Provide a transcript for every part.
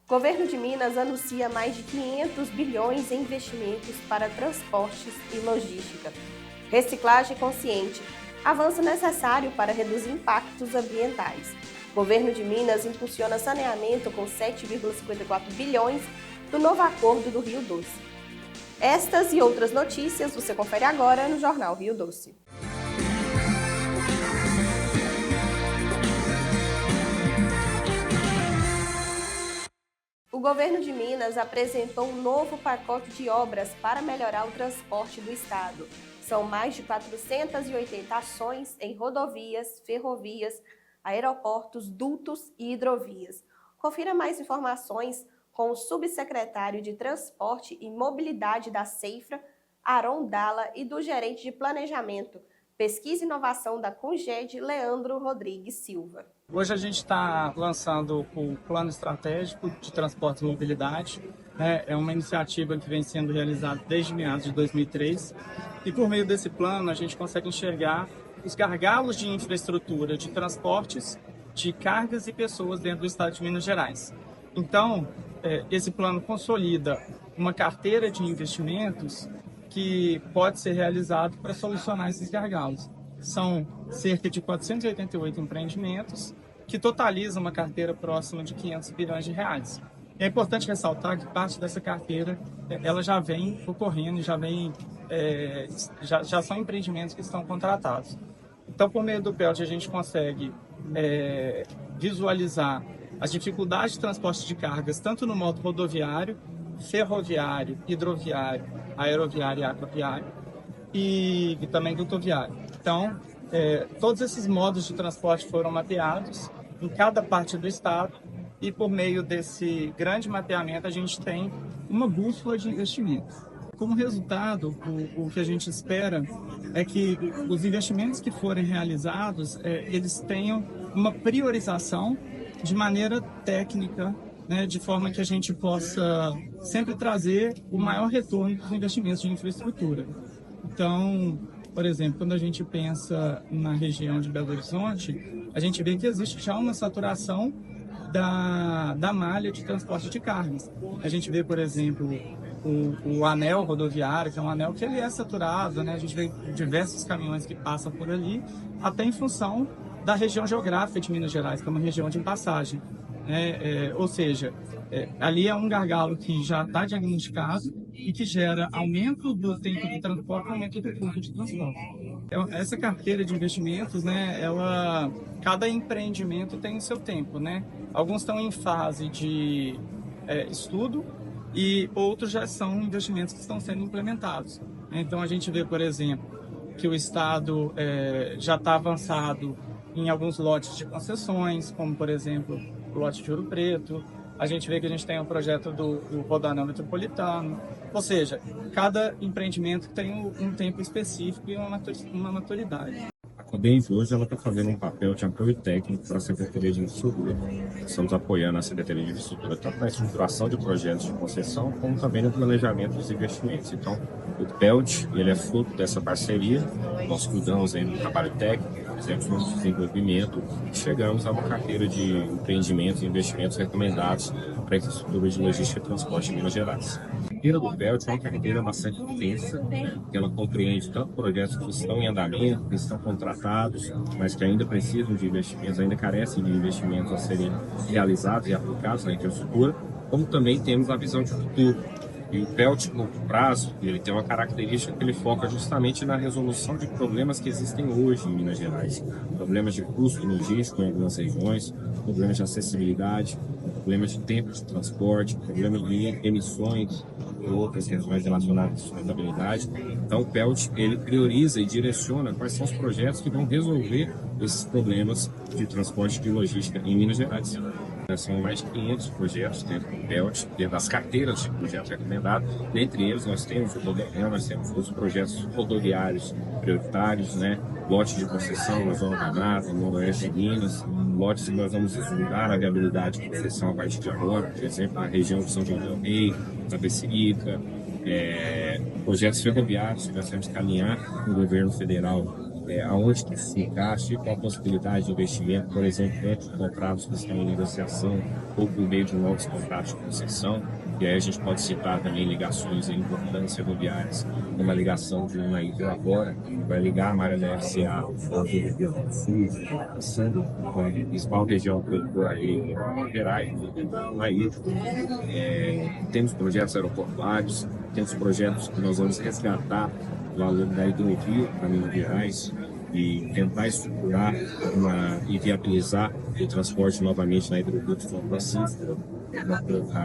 Governo de Minas anuncia mais de 500 bilhões em investimentos para transportes e logística. Reciclagem consciente. Avanço necessário para reduzir impactos ambientais. Governo de Minas impulsiona saneamento com 7,54 bilhões do novo acordo do Rio Doce. Estas e outras notícias você confere agora no Jornal Rio Doce. O governo de Minas apresentou um novo pacote de obras para melhorar o transporte do estado. São mais de 480 ações em rodovias, ferrovias, aeroportos, dutos e hidrovias. Confira mais informações com o subsecretário de Transporte e Mobilidade da Ceifra, Aron Dalla, e do gerente de Planejamento, Pesquisa e Inovação da CUNGED, Leandro Rodrigues Silva. Hoje a gente está lançando o Plano Estratégico de Transporte e Mobilidade. É uma iniciativa que vem sendo realizada desde meados de 2003 e por meio desse plano a gente consegue enxergar os gargalos de infraestrutura de transportes, de cargas e pessoas dentro do estado de Minas Gerais. Então, esse plano consolida uma carteira de investimentos que pode ser realizado para solucionar esses gargalos. São cerca de 488 empreendimentos que totalizam uma carteira próxima de 500 bilhões de reais. É importante ressaltar que parte dessa carteira ela já vem ocorrendo, já são empreendimentos que estão contratados. Então, por meio do PELT, a gente consegue visualizar as dificuldades de transporte de cargas, tanto no modo rodoviário, ferroviário, hidroviário, aeroviário e aquaviário, e também dutoviário. Então, todos esses modos de transporte foram mapeados em cada parte do estado e por meio desse grande mapeamento a gente tem uma bússola de investimentos. Como resultado, o que a gente espera é que os investimentos que forem realizados, eles tenham uma priorização de maneira técnica, né, de forma que a gente possa sempre trazer o maior retorno dos investimentos de infraestrutura. Então, por exemplo, quando a gente pensa na região de Belo Horizonte, a gente vê que existe já uma saturação da malha de transporte de cargas. A gente vê, por exemplo, o anel rodoviário, que é um anel que ele é saturado, né? A gente vê diversos caminhões que passam por ali, até em função da região geográfica de Minas Gerais, que é uma região de passagem. Ou seja, ali é um gargalo que já está diagnosticado e que gera aumento do tempo de transporte, aumento do custo de transporte. Então, essa carteira de investimentos, né, cada empreendimento tem o seu tempo, né? Alguns estão em fase de estudo e outros já são investimentos que estão sendo implementados. Então, a gente vê, por exemplo, que o Estado já está avançado em alguns lotes de concessões, como, por exemplo, o lote de Ouro Preto. A gente vê que a gente tem um projeto do Rodoanel Metropolitano. Ou seja, cada empreendimento tem um tempo específico e uma maturidade. A Codens hoje está fazendo um papel de apoio técnico para a Secretaria de Infraestrutura. Estamos apoiando a Secretaria de Infraestrutura tanto na estruturação de projetos de concessão, como também no planejamento dos investimentos. Então, o PELT ele é fruto dessa parceria. Nós cuidamos aí do trabalho técnico, fizemos um desenvolvimento e chegamos a uma carteira de empreendimentos e investimentos recomendados para a infraestrutura de logística e transporte em Minas Gerais. A carteira do PELT é uma carteira bastante intensa, que ela compreende tanto projetos que estão em andamento, que estão contratados, mas que ainda precisam de investimentos, ainda carecem de investimentos a serem realizados e aplicados na infraestrutura, como também temos a visão de futuro. E o PELT, no prazo, ele tem uma característica que ele foca justamente na resolução de problemas que existem hoje em Minas Gerais. Problemas de custo logístico em algumas regiões, problemas de acessibilidade, problemas de tempo de transporte, problemas de emissões e outras questões relacionadas à sustentabilidade. Então o PELT, ele prioriza e direciona quais são os projetos que vão resolver esses problemas de transporte e de logística em Minas Gerais. São mais de 500 projetos dentro do PELT, dentro das carteiras de projetos recomendados. Dentre eles, nós temos o rodoviário, nós temos os projetos rodoviários prioritários, né? Lote de concessão na Zona da Mata, no Noroeste de Minas, lotes que nós vamos estudar a viabilidade de concessão a partir de agora, por exemplo, na região de São João del Rei, Tapecerica, projetos ferroviários que nós temos que alinhar com o governo federal aonde que se encaixa, qual a possibilidade de investimento, por exemplo, entre contratos que estão em negociação ou por meio de novos contratos de concessão. E aí a gente pode citar também ligações importantes ferroviárias, uma ligação de uma hidro agora, vai ligar a Malha da FCA ao principal região produtora aí em Minas Gerais, aí temos projetos aeroportuários, temos projetos que nós vamos resgatar lá da hidrovia para Minas Gerais e tentar estruturar e viabilizar o transporte novamente na hidrovia de São Francisco,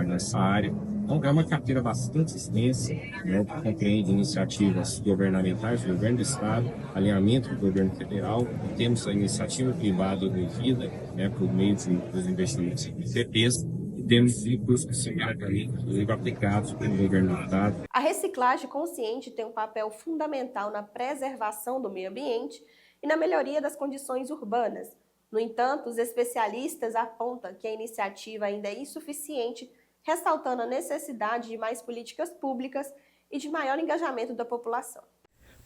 nessa área. Então, é uma carteira bastante extensa, né, que compreende iniciativas governamentais do governo do Estado, alinhamento do governo federal, temos a iniciativa privada envolvida, né, por meio dos investimentos em CPs, e temos recursos que inclusive aplicados pelo governo do Estado. A reciclagem consciente tem um papel fundamental na preservação do meio ambiente e na melhoria das condições urbanas. No entanto, os especialistas apontam que a iniciativa ainda é insuficiente, ressaltando a necessidade de mais políticas públicas e de maior engajamento da população.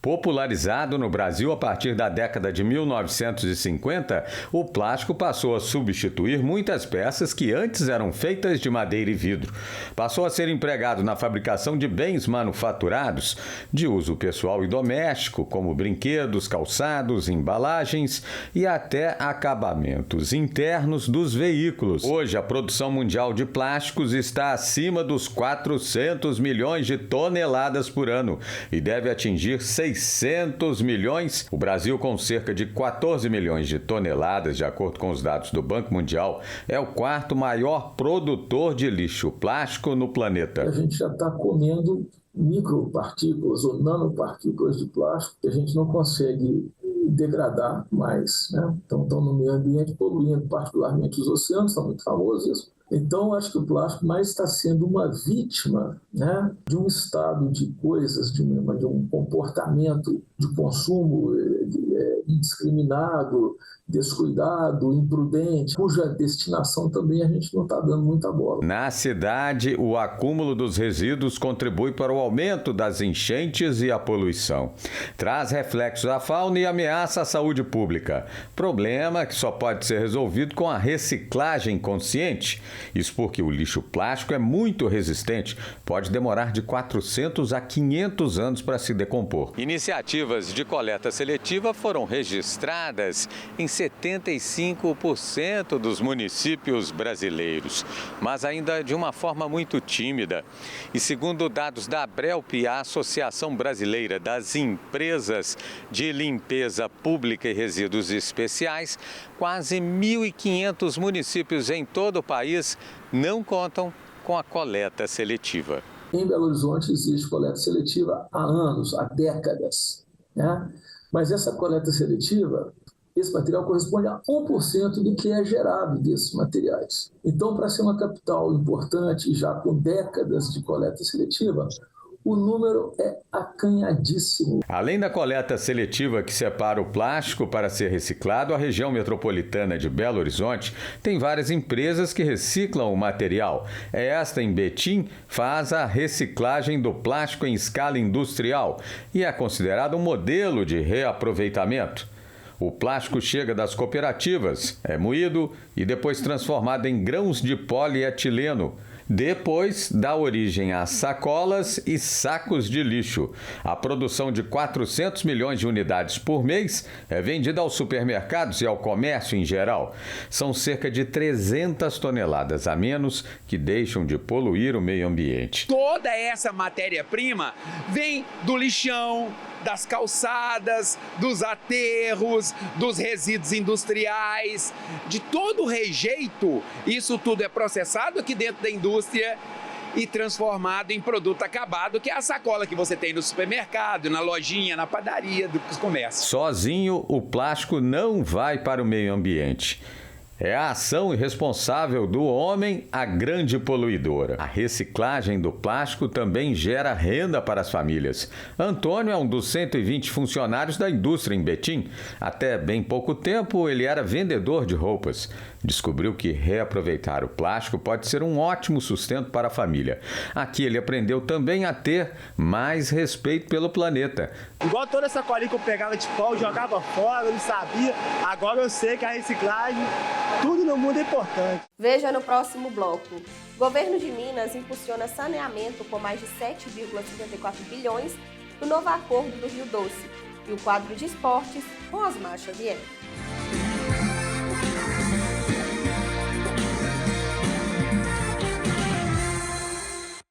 Popularizado no Brasil a partir da década de 1950, o plástico passou a substituir muitas peças que antes eram feitas de madeira e vidro. Passou a ser empregado na fabricação de bens manufaturados, de uso pessoal e doméstico, como brinquedos, calçados, embalagens e até acabamentos internos dos veículos. Hoje, a produção mundial de plásticos está acima dos 400 milhões de toneladas por ano e deve atingir 600 milhões. O Brasil, com cerca de 14 milhões de toneladas, de acordo com os dados do Banco Mundial, é o quarto maior produtor de lixo plástico no planeta. A gente já está comendo micropartículas ou nanopartículas de plástico que a gente não consegue degradar mais, né? Então estão no meio ambiente poluindo, particularmente os oceanos, está muito famoso isso. Então, acho que o plástico mais está sendo uma vítima, né, de um estado de coisas, de um comportamento de consumo indiscriminado, descuidado, imprudente, cuja destinação também a gente não está dando muita bola. Na cidade, o acúmulo dos resíduos contribui para o aumento das enchentes e a poluição. Traz reflexos à fauna e ameaça à saúde pública. Problema que só pode ser resolvido com a reciclagem consciente. Isso porque o lixo plástico é muito resistente, pode demorar de 400 a 500 anos para se decompor. Iniciativas de coleta seletiva foram registradas em 75% dos municípios brasileiros, mas ainda de uma forma muito tímida. E segundo dados da Abrelp, a Associação Brasileira das Empresas de Limpeza Pública e Resíduos Especiais, quase 1.500 municípios em todo o país não contam com a coleta seletiva. Em Belo Horizonte existe coleta seletiva há anos, há décadas, né? Mas essa coleta seletiva, esse material corresponde a 1% do que é gerado desses materiais. Então, para ser uma capital importante, já com décadas de coleta seletiva, o número é acanhadíssimo. Além da coleta seletiva que separa o plástico para ser reciclado, a região metropolitana de Belo Horizonte tem várias empresas que reciclam o material. Esta, em Betim, faz a reciclagem do plástico em escala industrial e é considerado um modelo de reaproveitamento. O plástico chega das cooperativas, é moído e depois transformado em grãos de polietileno. Depois dá origem a sacolas e sacos de lixo. A produção de 400 milhões de unidades por mês é vendida aos supermercados e ao comércio em geral. São cerca de 300 toneladas a menos que deixam de poluir o meio ambiente. Toda essa matéria-prima vem do lixão, das calçadas, dos aterros, dos resíduos industriais, de todo o rejeito. Isso tudo é processado aqui dentro da indústria e transformado em produto acabado, que é a sacola que você tem no supermercado, na lojinha, na padaria, dos comércios. Sozinho, o plástico não vai para o meio ambiente. É a ação irresponsável do homem a grande poluidora. A reciclagem do plástico também gera renda para as famílias. Antônio é um dos 120 funcionários da indústria em Betim. Até bem pouco tempo, ele era vendedor de roupas. Descobriu que reaproveitar o plástico pode ser um ótimo sustento para a família. Aqui ele aprendeu também a ter mais respeito pelo planeta. Igual toda essa colinha que eu pegava de pau, jogava fora, eu não sabia. Agora eu sei que a reciclagem, tudo no mundo é importante. Veja no próximo bloco. Governo de Minas impulsiona saneamento com mais de 7,54 bilhões do novo acordo do Rio Doce. E o quadro de esportes com Osmar Xavier.